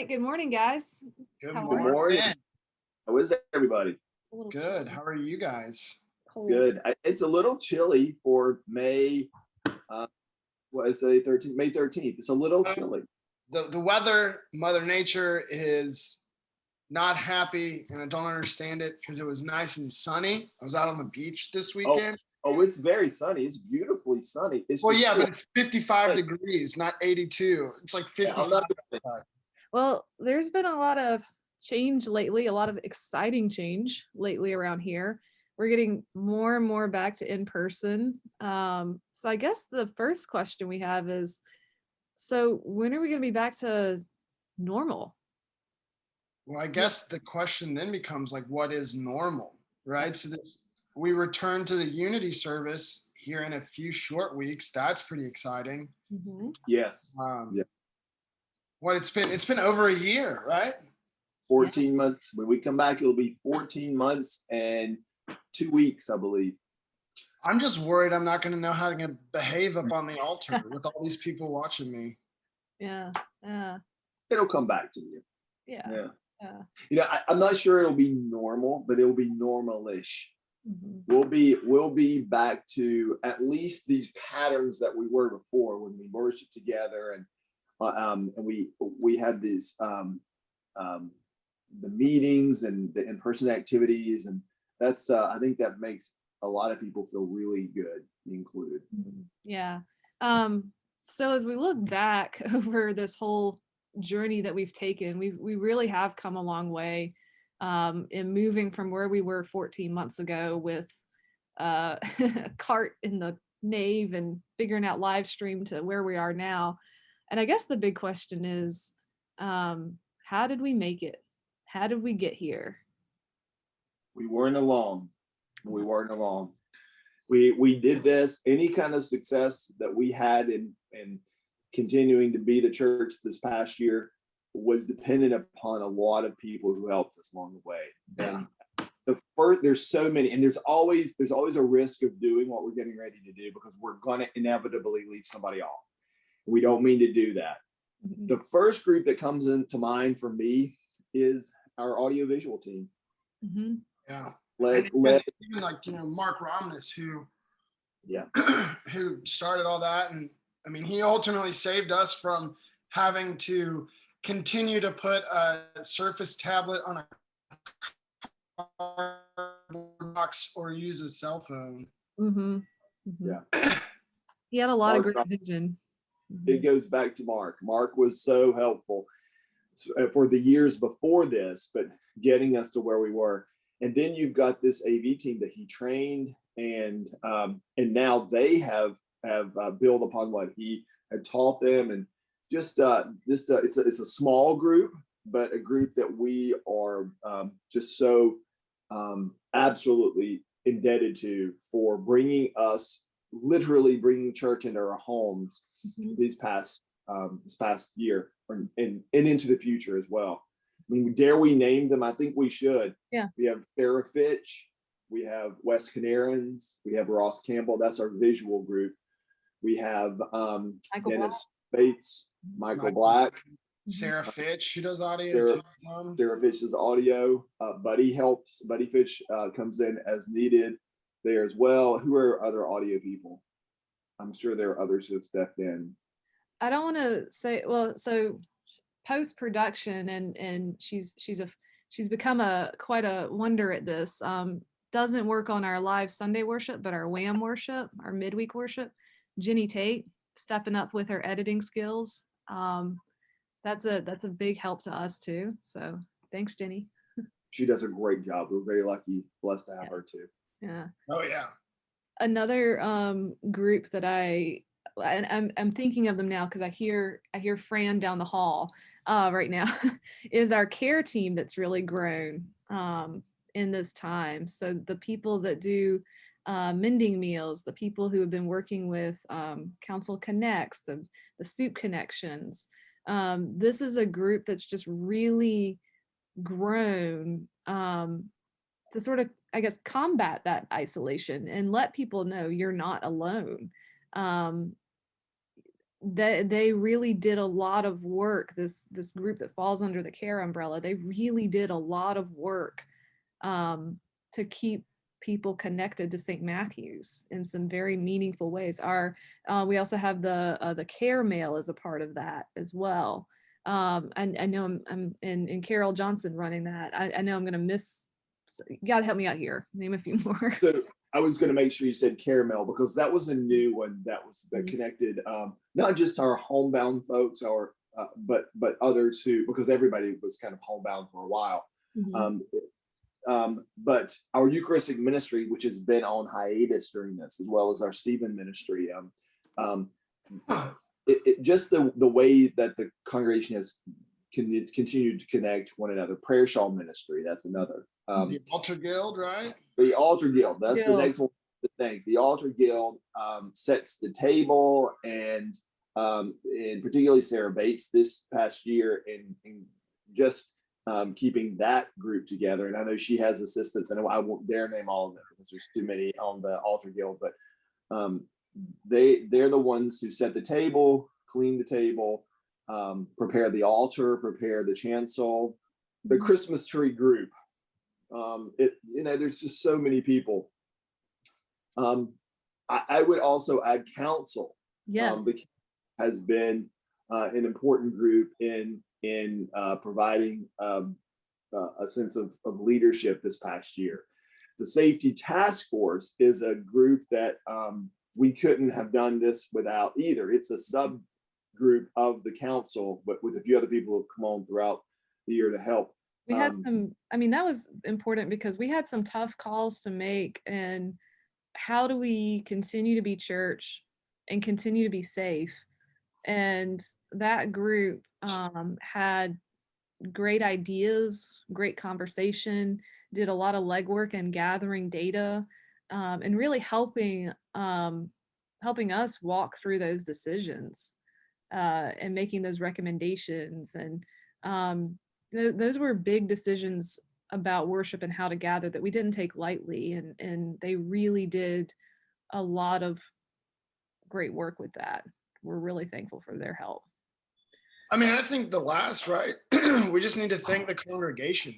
right. Good morning, guys. Good How Good are you? morning. morning. How is everybody? A little Good. chilly, How are you guys? cold. Good. It's a little chilly for May. What is it? 13th, May 13th. It's a little chilly. The weather, Mother Nature is not happy, and I don't understand it because it was nice and sunny. I was out on the beach this weekend. Oh, it's very sunny. It's beautifully sunny. It's Well, just yeah, cool. but it's 55 degrees, not 82. It's like Yeah, I'm 55 not- outside. Well, there's been a lot of change lately, a lot of exciting change lately around here. We're getting more and more back to in person. So I guess the first question we have is, so when are we going to be back to normal? Well, I guess the question then becomes like, what is normal, right? So we return to the Unity service here in a few short weeks. That's pretty exciting. Yes. Um, What it's been over a year, right? 14 months. When we come back, it'll be 14 months and 2 weeks, I believe. I'm just worried I'm not going to know how to behave up on the altar with all these people watching me. Yeah. Yeah. It'll come back to you. Yeah. Yeah. Yeah. You know, I'm not sure it'll be normal, but it'll be normalish. Mhm. We'll be back to at least these patterns that we were before when we worship together and we had these the meetings and the in-person activities, and that's I think that makes a lot of people feel really good, me included. Yeah. So as we look back over this whole journey that we've taken, we really have come a long way in moving from where we were 14 months ago with a cart in the nave and figuring out live stream to where we are now. And I guess the big question is, how did we make it? How did we get here? We weren't alone. We weren't alone. We did this. Any kind of success that we had in continuing to be the church this past year was dependent upon a lot of people who helped us along the way. And there's so many, and there's always a risk of doing what we're getting ready to do because we're gonna inevitably leave somebody off. We don't mean to do that. Mhm. The first group that comes into mind for me is our audiovisual team. Mhm. Yeah. Led, Even like, Mark Romness, who yeah, who started all that. And I mean, he ultimately saved us from having to continue to put a Surface tablet on a cardboard box or use a cell phone. Mhm. Mhm. yeah. He had a lot of Mark great vision. It goes back to Mark. Mark was so helpful for the years before this, but getting us to where we were. And then you've got this AV team that he trained, and now they have built upon what he had taught them, and it's a small group, but a group that we are just so absolutely indebted to for literally bringing church into our homes this past year and into the future as well. I mean, dare we name them? I think we should. Yeah. We have Sarah Fitch, we have Wes Canarins, we have Ross Campbell. That's our visual group. We have Dennis Bates, Michael Black, Sarah Fitch, who does audio. Sarah Fitch does audio. Buddy helps. Buddy Fitch comes in as needed there as well. Who are other audio people? I'm sure there are others who have stepped in. I don't want to say, well, so post-production and she's become quite a wonder at this. Doesn't work on our live Sunday worship, but our WAM worship, our midweek worship. Jenny Tate stepping up with her editing skills. That's a big help to us too. So thanks, Jenny. She does a great job. We're very lucky, blessed to have her too. Yeah. Oh yeah. Another group that I'm thinking of them now because I hear Fran down the hall right now is our care team that's really grown in this time. So the people that do mending meals, the people who have been working with Council Connects, the Soup Connections. This is a group that's just really grown to sort of, I guess, combat that isolation and let people know you're not alone. they really did a lot of work. This group that falls under the care umbrella, they really did a lot of work to keep people connected to St. Matthew's in some very meaningful ways. We also have the care mail as a part of that as well. And I know I'm and Carol Johnson running that. I know I'm going to miss. So you got to help me out here. Name a few more. So I was going to make sure you said caramel, because that was a new one that connected not just our homebound folks, but others who, because everybody was kind of homebound for a while. But our Eucharistic ministry, which has been on hiatus during this, as well as our Stephen ministry, just the way that the congregation has continued to connect one another. Prayer shawl ministry, that's another. The Altar Guild, right? The Altar Guild, that's the next one to think. The Altar Guild sets the table, and particularly Sarah Bates this past year in just keeping that group together. And I know she has assistants, and I won't dare name all of them because there's too many on the Altar Guild, but they're the ones who set the table, clean the table, prepare the altar, prepare the chancel, the Christmas tree group. There's just so many people. I would also add council. Yes. Has been an important group in providing a sense of leadership this past year. The Safety Task Force is a group that we couldn't have done this without either. It's a subgroup of the council, but with a few other people who have come on throughout the year to help. We had that was important because we had some tough calls to make. And how do we continue to be church and continue to be safe? And that group had great ideas, great conversation, did a lot of legwork and gathering data, and really helping us walk through those decisions and making those recommendations. And those were big decisions about worship and how to gather that we didn't take lightly. And they really did a lot of great work with that. We're really thankful for their help. I mean, I think the last, right? We just need to thank the congregation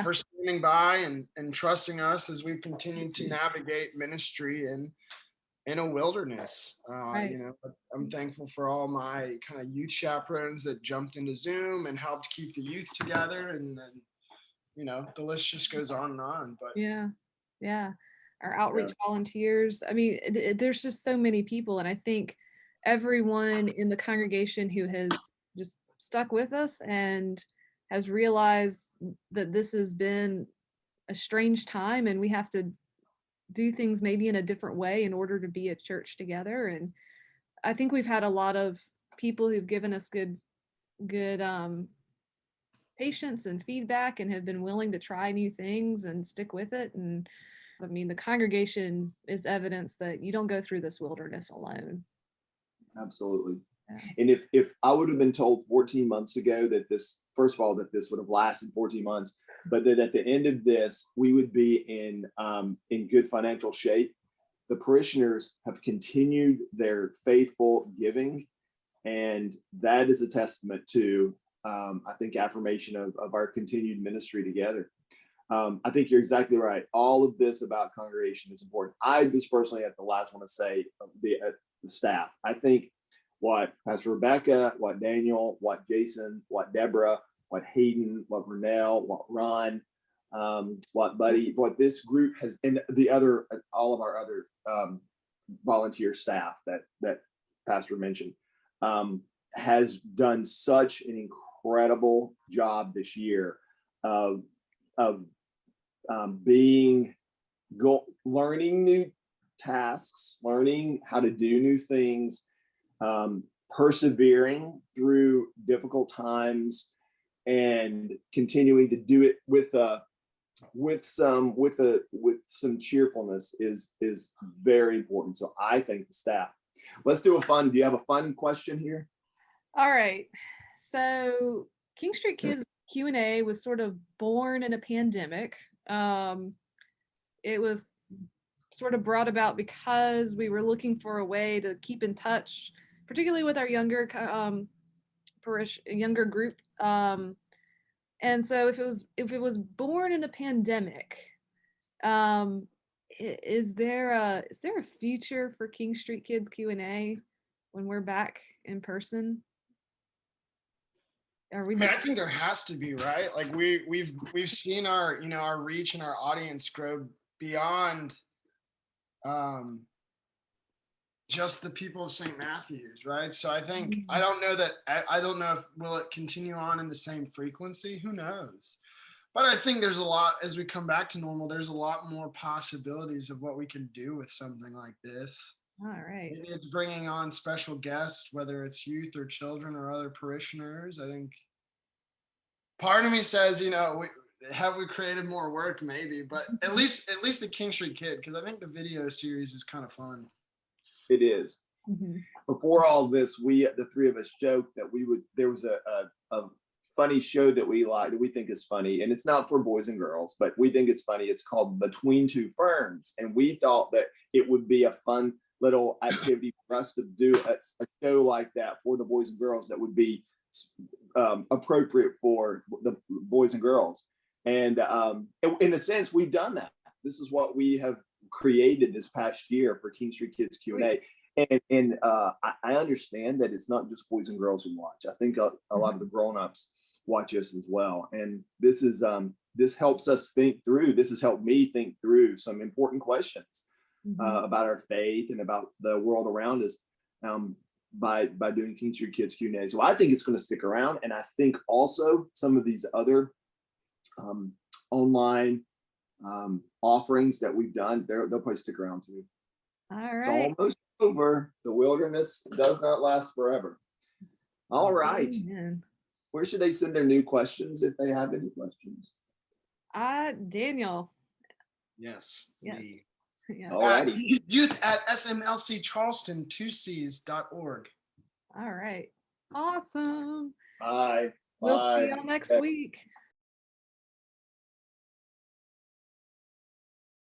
for standing by and trusting us as we continue to navigate ministry in a wilderness. Right. I'm thankful for all my kind of youth chaperones that jumped into Zoom and helped keep the youth together. And then, the list just goes on and on. But yeah. Our outreach volunteers. I mean, there's just so many people. And I think everyone in the congregation who has just stuck with us and has realized that this has been a strange time and we have to do things maybe in a different way in order to be a church together. And I think we've had a lot of people who've given us good patience and feedback and have been willing to try new things and stick with it. And I mean, the congregation is evidence that you don't go through this wilderness alone. Absolutely. Yeah. And if I would have been told 14 months ago that this would have lasted 14 months, but that at the end of this, we would be in good financial shape, the parishioners have continued their faithful giving. And that is a testament to, I think, affirmation of our continued ministry together. I think you're exactly right. All of this about congregation is important. I just personally at the last want to say the staff. I think what Pastor Rebecca, what Daniel, what Jason, what Deborah, what Hayden, what Vernell, what Ron, what Buddy, what this group has, and all of our other volunteer staff that Pastor mentioned, has done such an incredible job this year of learning new tasks, learning how to do new things, persevering through difficult times, and continuing to do it with some cheerfulness is very important. So I thank the staff. Let's do do you have a fun question here? All right. So King Street Kids Q&A was sort of born in a pandemic. It was sort of brought about because we were looking for a way to keep in touch particularly with our younger younger group. And so if it was born in a pandemic, is there a future for King Street Kids Q&A when we're back in person? I mean, I think there has to be, right? Like we've seen our, you know, our reach and our audience grow beyond just the people of St. Matthew's, right? So I think I don't know if will it continue on in the same frequency? Who knows? But I think there's a lot, as we come back to normal, there's a lot more possibilities of what we can do with something like this. All right. Maybe it's bringing on special guests, whether it's youth or children or other parishioners. I think part of me says, you know, have we created more work? Maybe, but at least the King Street Kid, because I think the video series is kind of fun. It is. Mm-hmm. Before all this, the three of us joked that there was a funny show that we like, that we think is funny, and it's not for boys and girls, but we think it's funny. It's called Between Two Ferns, and we thought that it would be a fun little activity for us to do a show like that for the boys and girls that would be appropriate for the boys and girls. And in a sense, we've done that. This is what we have created this past year for King Street Kids Q&A. And I understand that it's not just boys and girls who watch. I think a lot of the grown-ups watch us as well. And this helps us think through. This has helped me think through some important questions about our faith and about the world around us by doing King Street Kids Q&A. So I think it's going to stick around. And I think also some of these other online offerings that we've done, they'll probably stick around too. All right. It's almost over. The wilderness does not last forever. All right. Amen. Where should they send their new questions if they have any questions? Daniel. Yes. Yes. Me. Yes. All righty. youth@smlccharleston2cs.org. All right. Awesome. Bye. We'll Bye. see y'all next week.